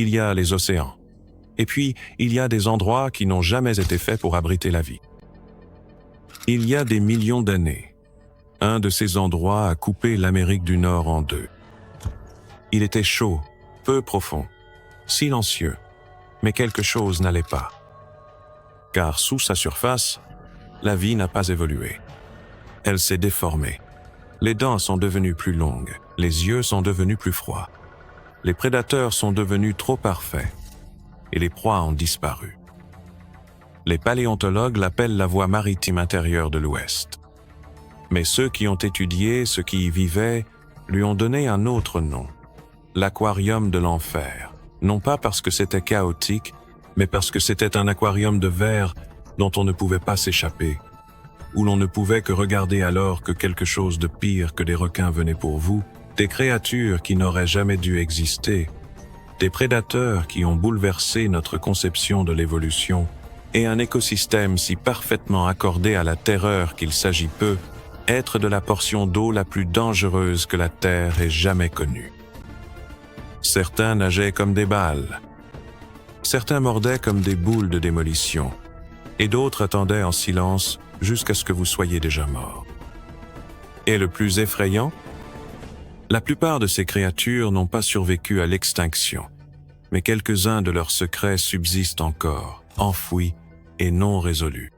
il y a les océans. Et puis, il y a des endroits qui n'ont jamais été faits pour abriter la vie. Il y a des millions d'années, un de ces endroits a coupé l'Amérique du Nord en deux. Il était chaud, peu profond, silencieux, mais quelque chose n'allait pas. Car sous sa surface, la vie n'a pas évolué. Elle s'est déformée. Les dents sont devenues plus longues, les yeux sont devenus plus froids. Les prédateurs sont devenus trop parfaits et les proies ont disparu. Les paléontologues l'appellent la voie maritime intérieure de l'Ouest. Mais ceux qui ont étudié ce qui y vivait lui ont donné un autre nom, l'aquarium de l'enfer. Non pas parce que c'était chaotique, mais parce que c'était un aquarium de verre dont on ne pouvait pas s'échapper, où l'on ne pouvait que regarder alors que quelque chose de pire que des requins venait pour vous, des créatures qui n'auraient jamais dû exister, des prédateurs qui ont bouleversé notre conception de l'évolution, et un écosystème si parfaitement accordé à la terreur qu'il s'agit peu, être de la portion d'eau la plus dangereuse que la Terre ait jamais connue. Certains nageaient comme des balles, certains mordaient comme des boules de démolition, et d'autres attendaient en silence jusqu'à ce que vous soyez déjà mort. Et le plus effrayant, la plupart de ces créatures n'ont pas survécu à l'extinction, mais quelques-uns de leurs secrets subsistent encore, enfouis et non résolus.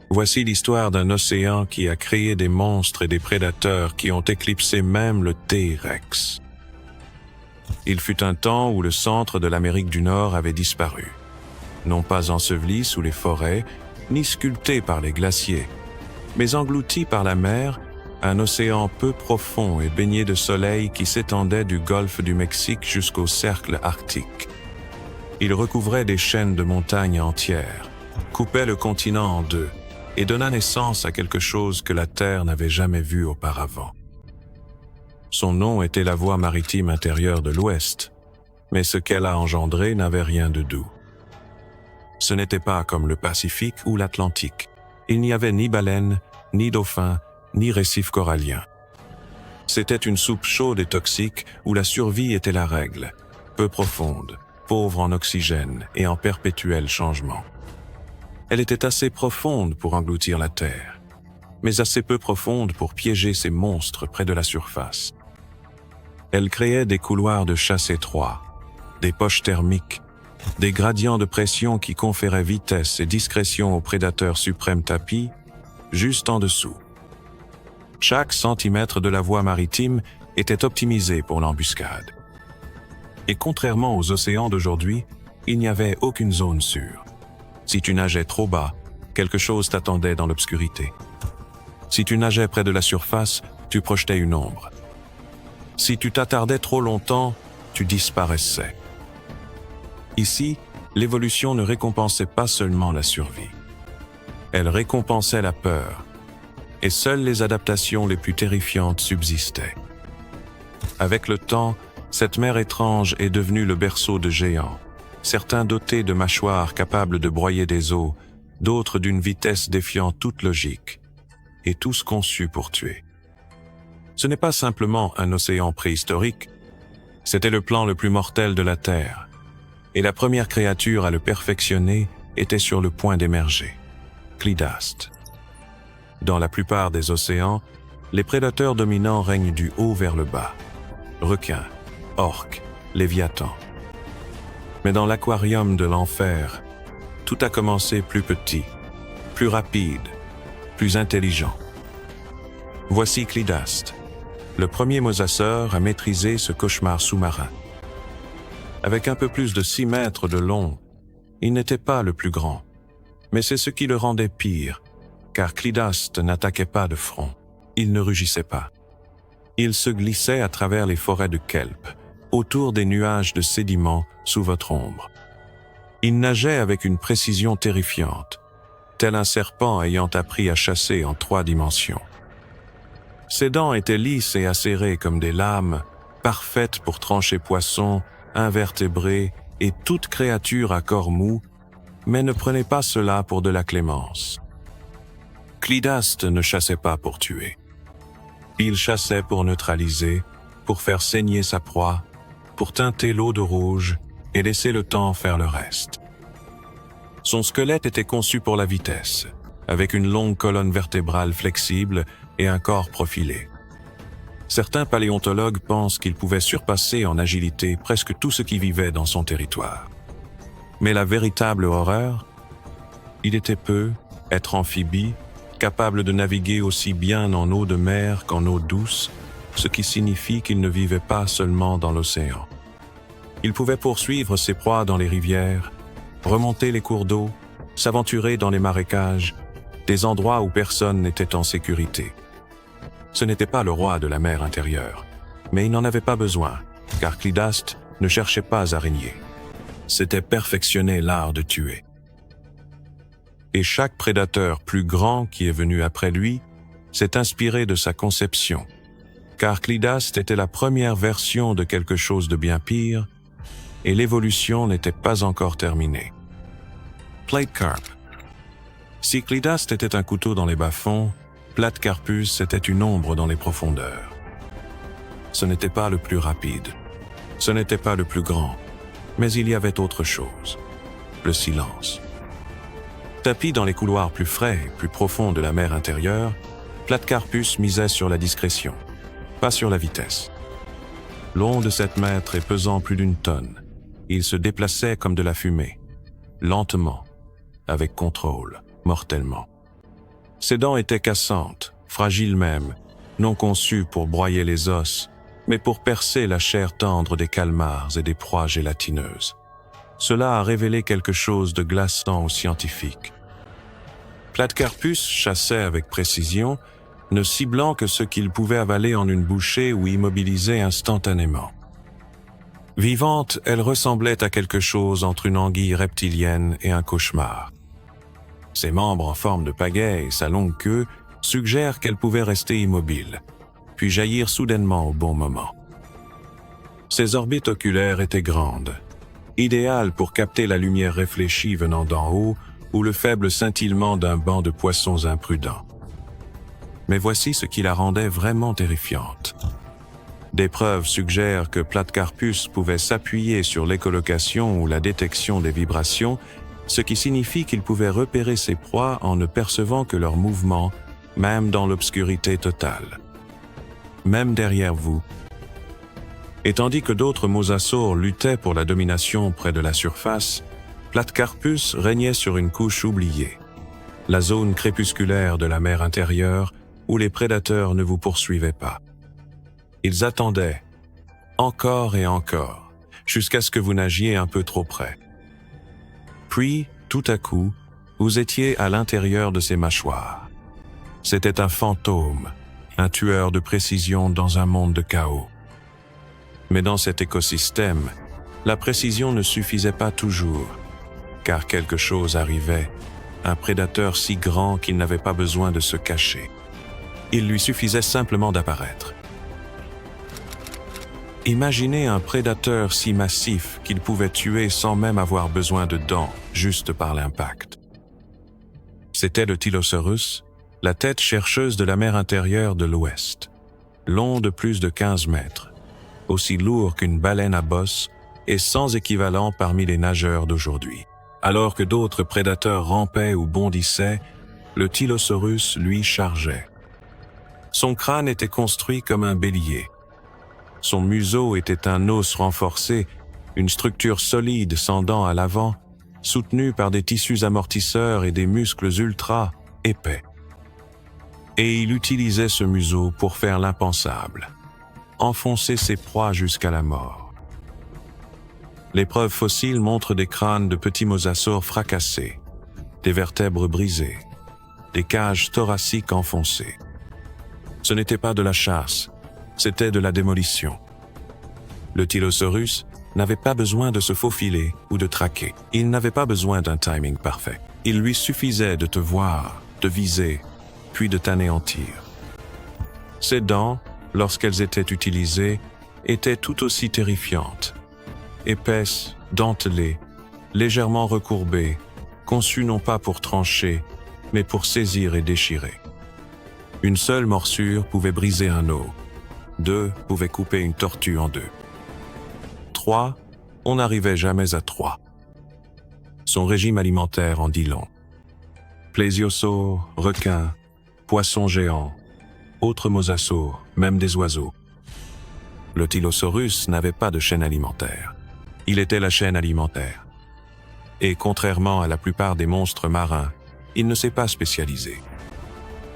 Voici l'histoire d'un océan qui a créé des monstres et des prédateurs qui ont éclipsé même le T-Rex. Il fut un temps où le centre de l'Amérique du Nord avait disparu, non pas enseveli sous les forêts, ni sculpté par les glaciers, mais englouti par la mer, un océan peu profond et baigné de soleil qui s'étendait du golfe du Mexique jusqu'au cercle arctique. Il recouvrait des chaînes de montagnes entières, coupait le continent en deux et donna naissance à quelque chose que la Terre n'avait jamais vu auparavant. Son nom était la voie maritime intérieure de l'Ouest, mais ce qu'elle a engendré n'avait rien de doux. Ce n'était pas comme le Pacifique ou l'Atlantique. Il n'y avait ni baleines, ni dauphins, ni récifs coralliens. C'était une soupe chaude et toxique où la survie était la règle, peu profonde, pauvre en oxygène et en perpétuel changement. Elle était assez profonde pour engloutir la Terre, mais assez peu profonde pour piéger ces monstres près de la surface. Elle créait des couloirs de chasse étroits, des poches thermiques, des gradients de pression qui conféraient vitesse et discrétion aux prédateurs suprêmes tapis, juste en dessous. Chaque centimètre de la voie maritime était optimisé pour l'embuscade. Et contrairement aux océans d'aujourd'hui, il n'y avait aucune zone sûre. Si tu nageais trop bas, quelque chose t'attendait dans l'obscurité. Si tu nageais près de la surface, tu projetais une ombre. Si tu t'attardais trop longtemps, tu disparaissais. Ici, l'évolution ne récompensait pas seulement la survie. Elle récompensait la peur, et seules les adaptations les plus terrifiantes subsistaient. Avec le temps, cette mer étrange est devenue le berceau de géants, certains dotés de mâchoires capables de broyer des os, d'autres d'une vitesse défiant toute logique, et tous conçus pour tuer. Ce n'est pas simplement un océan préhistorique, c'était le plan le plus mortel de la Terre, et la première créature à le perfectionner était sur le point d'émerger, Clidaste. Dans la plupart des océans, les prédateurs dominants règnent du haut vers le bas, requins, orques, léviathans. Mais dans l'aquarium de l'enfer, tout a commencé plus petit, plus rapide, plus intelligent. Voici Clidaste, le premier mosasaure à maîtriser ce cauchemar sous-marin. Avec un peu plus de 6 mètres de long, il n'était pas le plus grand, mais c'est ce qui le rendait pire, car Clidaste n'attaquait pas de front, il ne rugissait pas. Il se glissait à travers les forêts de kelp, autour des nuages de sédiments sous votre ombre. Il nageait avec une précision terrifiante, tel un serpent ayant appris à chasser en 3 dimensions. Ses dents étaient lisses et acérées comme des lames, parfaites pour trancher poissons, invertébrés et toute créature à corps mou, mais ne prenez pas cela pour de la clémence. Clidaste ne chassait pas pour tuer. Il chassait pour neutraliser, pour faire saigner sa proie, pour teinter l'eau de rouge et laisser le temps faire le reste. Son squelette était conçu pour la vitesse, avec une longue colonne vertébrale flexible et un corps profilé. Certains paléontologues pensent qu'il pouvait surpasser en agilité presque tout ce qui vivait dans son territoire. Mais la véritable horreur, il était être amphibie, capable de naviguer aussi bien en eau de mer qu'en eau douce, ce qui signifie qu'il ne vivait pas seulement dans l'océan. Il pouvait poursuivre ses proies dans les rivières, remonter les cours d'eau, s'aventurer dans les marécages, des endroits où personne n'était en sécurité. Ce n'était pas le roi de la mer intérieure, mais il n'en avait pas besoin, car Clidaste ne cherchait pas à régner. C'était perfectionner l'art de tuer. Et chaque prédateur plus grand qui est venu après lui s'est inspiré de sa conception, car Clidaste était la première version de quelque chose de bien pire, et l'évolution n'était pas encore terminée. Platecarp. Si Clidaste était un couteau dans les bas-fonds, Platecarpus était une ombre dans les profondeurs. Ce n'était pas le plus rapide, ce n'était pas le plus grand, mais il y avait autre chose, le silence. Tapi dans les couloirs plus frais et plus profonds de la mer intérieure, Platecarpus misait sur la discrétion, pas sur la vitesse. Long de 7 mètres et pesant plus d'1 tonne, il se déplaçait comme de la fumée, lentement, avec contrôle, mortellement. Ses dents étaient cassantes, fragiles même, non conçues pour broyer les os, mais pour percer la chair tendre des calmars et des proies gélatineuses. Cela a révélé quelque chose de glaçant aux scientifiques. Platecarpus chassait avec précision, ne ciblant que ce qu'il pouvait avaler en une bouchée ou immobiliser instantanément. Vivante, elle ressemblait à quelque chose entre une anguille reptilienne et un cauchemar. Ses membres en forme de pagaie et sa longue queue suggèrent qu'elle pouvait rester immobile, puis jaillir soudainement au bon moment. Ses orbites oculaires étaient grandes, idéales pour capter la lumière réfléchie venant d'en haut ou le faible scintillement d'un banc de poissons imprudents. Mais voici ce qui la rendait vraiment terrifiante. Des preuves suggèrent que Platecarpus pouvait s'appuyer sur l'écholocation ou la détection des vibrations, ce qui signifie qu'il pouvait repérer ses proies en ne percevant que leurs mouvements, même dans l'obscurité totale. Même derrière vous. Et tandis que d'autres mosasaures luttaient pour la domination près de la surface, Platecarpus régnait sur une couche oubliée, la zone crépusculaire de la mer intérieure où les prédateurs ne vous poursuivaient pas. Ils attendaient, encore et encore, jusqu'à ce que vous nagiez un peu trop près. Puis, tout à coup, vous étiez à l'intérieur de ses mâchoires. C'était un fantôme, un tueur de précision dans un monde de chaos. Mais dans cet écosystème, la précision ne suffisait pas toujours, car quelque chose arrivait, un prédateur si grand qu'il n'avait pas besoin de se cacher. Il lui suffisait simplement d'apparaître. Imaginez un prédateur si massif qu'il pouvait tuer sans même avoir besoin de dents, juste par l'impact. C'était le Tylosaurus, la tête chercheuse de la mer intérieure de l'Ouest, long de plus de 15 mètres, aussi lourd qu'une baleine à bosse et sans équivalent parmi les nageurs d'aujourd'hui. Alors que d'autres prédateurs rampaient ou bondissaient, le Tylosaurus, lui, chargeait. Son crâne était construit comme un bélier. Son museau était un os renforcé, une structure solide sans dents à l'avant, soutenue par des tissus amortisseurs et des muscles ultra épais. Et il utilisait ce museau pour faire l'impensable, enfoncer ses proies jusqu'à la mort. Les preuves fossiles montrent des crânes de petits mosasaures fracassés, des vertèbres brisées, des cages thoraciques enfoncées. Ce n'était pas de la chasse, c'était de la démolition. Le Tylosaurus n'avait pas besoin de se faufiler ou de traquer. Il n'avait pas besoin d'un timing parfait. Il lui suffisait de te voir, de viser, puis de t'anéantir. Ses dents, lorsqu'elles étaient utilisées, étaient tout aussi terrifiantes. Épaisses, dentelées, légèrement recourbées, conçues non pas pour trancher, mais pour saisir et déchirer. Une seule morsure pouvait briser un os. 2 pouvaient couper une tortue en 2. 3, on n'arrivait jamais à 3. Son régime alimentaire en dit long. Plésiosaures, requins, poissons géants, autres mosasaures, même des oiseaux. Le Tylosaurus n'avait pas de chaîne alimentaire. Il était la chaîne alimentaire. Et contrairement à la plupart des monstres marins, il ne s'est pas spécialisé.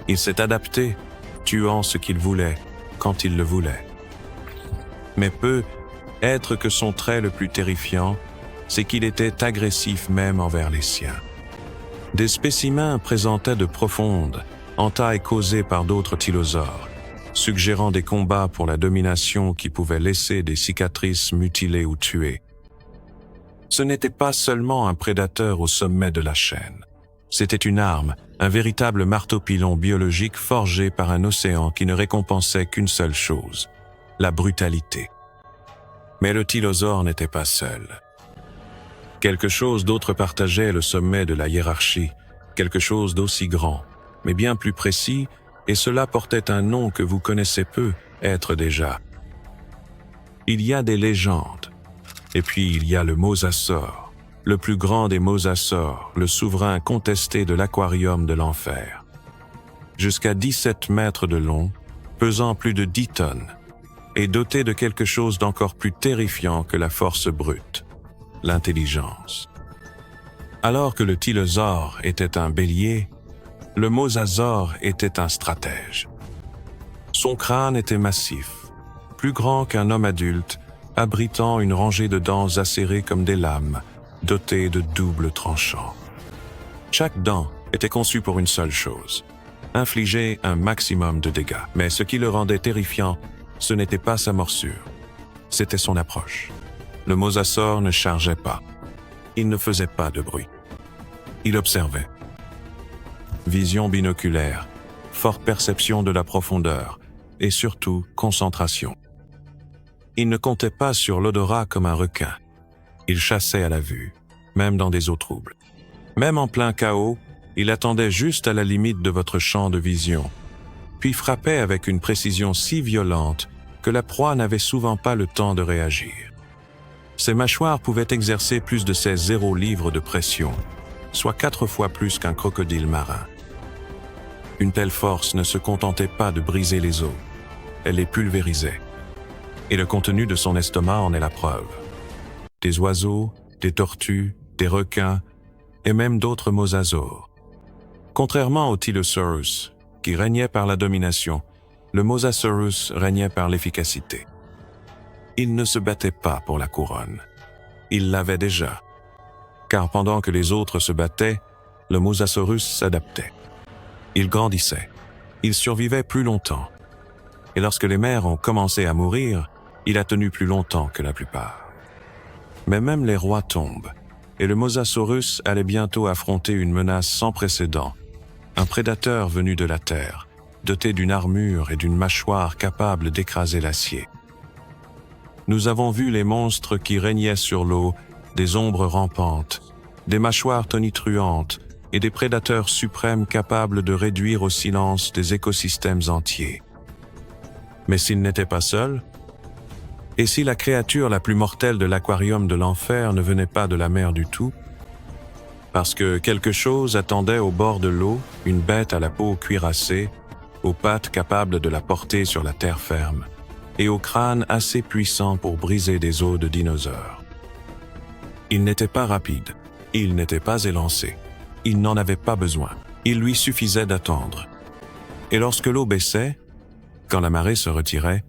Il s'est adapté, tuant ce qu'il voulait, quand il le voulait. Mais peut être que son trait le plus terrifiant, c'est qu'il était agressif même envers les siens. Des spécimens présentaient de profondes entailles causées par d'autres tylosaures, suggérant des combats pour la domination qui pouvaient laisser des cicatrices mutilées ou tuées. Ce n'était pas seulement un prédateur au sommet de la chaîne. C'était une arme, un véritable marteau-pilon biologique forgé par un océan qui ne récompensait qu'une seule chose, la brutalité. Mais le tylosaure n'était pas seul. Quelque chose d'autre partageait le sommet de la hiérarchie, quelque chose d'aussi grand, mais bien plus précis, et cela portait un nom que vous connaissez peu être déjà. Il y a des légendes, et puis il y a le mosasaure, le plus grand des mosasaures, le souverain contesté de l'aquarium de l'enfer. Jusqu'à 17 mètres de long, pesant plus de 10 tonnes, et doté de quelque chose d'encore plus terrifiant que la force brute, l'intelligence. Alors que le tylosaure était un bélier, le mosasaure était un stratège. Son crâne était massif, plus grand qu'un homme adulte, abritant une rangée de dents acérées comme des lames, dotées de doubles tranchants. Chaque dent était conçue pour une seule chose, infliger un maximum de dégâts. Mais ce qui le rendait terrifiant, ce n'était pas sa morsure, c'était son approche. Le mosasaure ne chargeait pas. Il ne faisait pas de bruit. Il observait. Vision binoculaire, forte perception de la profondeur et surtout concentration. Il ne comptait pas sur l'odorat comme un requin. Il chassait à la vue, même dans des eaux troubles. Même en plein chaos, il attendait juste à la limite de votre champ de vision, puis frappait avec une précision si violente que la proie n'avait souvent pas le temps de réagir. Ses mâchoires pouvaient exercer plus de ses 0 livres de pression, soit 4 fois plus qu'un crocodile marin. Une telle force ne se contentait pas de briser les os, elle les pulvérisait. Et le contenu de son estomac en est la preuve. Des oiseaux, des tortues, des requins, et même d'autres mosasaures. Contrairement au Tylosaurus, qui régnait par la domination, le Mosasaurus régnait par l'efficacité. Il ne se battait pas pour la couronne. Il l'avait déjà. Car pendant que les autres se battaient, le Mosasaurus s'adaptait. Il grandissait. Il survivait plus longtemps. Et lorsque les mères ont commencé à mourir, il a tenu plus longtemps que la plupart. Mais même les rois tombent, et le Mosasaurus allait bientôt affronter une menace sans précédent, un prédateur venu de la terre, doté d'une armure et d'une mâchoire capable d'écraser l'acier. Nous avons vu les monstres qui régnaient sur l'eau, des ombres rampantes, des mâchoires tonitruantes et des prédateurs suprêmes capables de réduire au silence des écosystèmes entiers. Mais s'il n'était pas seul, et si la créature la plus mortelle de l'aquarium de l'enfer ne venait pas de la mer du tout, parce que quelque chose attendait au bord de l'eau, une bête à la peau cuirassée, aux pattes capables de la porter sur la terre ferme, et au crâne assez puissant pour briser des os de dinosaures. Il n'était pas rapide, il n'était pas élancé, il n'en avait pas besoin, il lui suffisait d'attendre. Et lorsque l'eau baissait, quand la marée se retirait,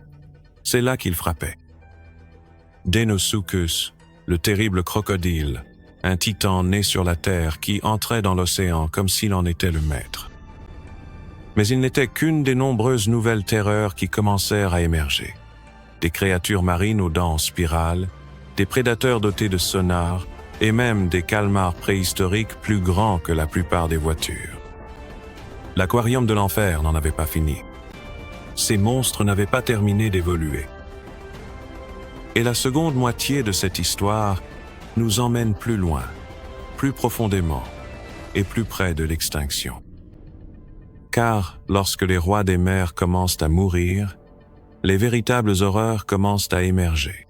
c'est là qu'il frappait. Deinosuchus, le terrible crocodile, un titan né sur la terre qui entrait dans l'océan comme s'il en était le maître. Mais il n'était qu'une des nombreuses nouvelles terreurs qui commencèrent à émerger. Des créatures marines aux dents en spirale, des prédateurs dotés de sonars, et même des calmars préhistoriques plus grands que la plupart des voitures. L'aquarium de l'enfer n'en avait pas fini. Ces monstres n'avaient pas terminé d'évoluer. Et la seconde moitié de cette histoire nous emmène plus loin, plus profondément et plus près de l'extinction. Car lorsque les rois des mers commencent à mourir, les véritables horreurs commencent à émerger.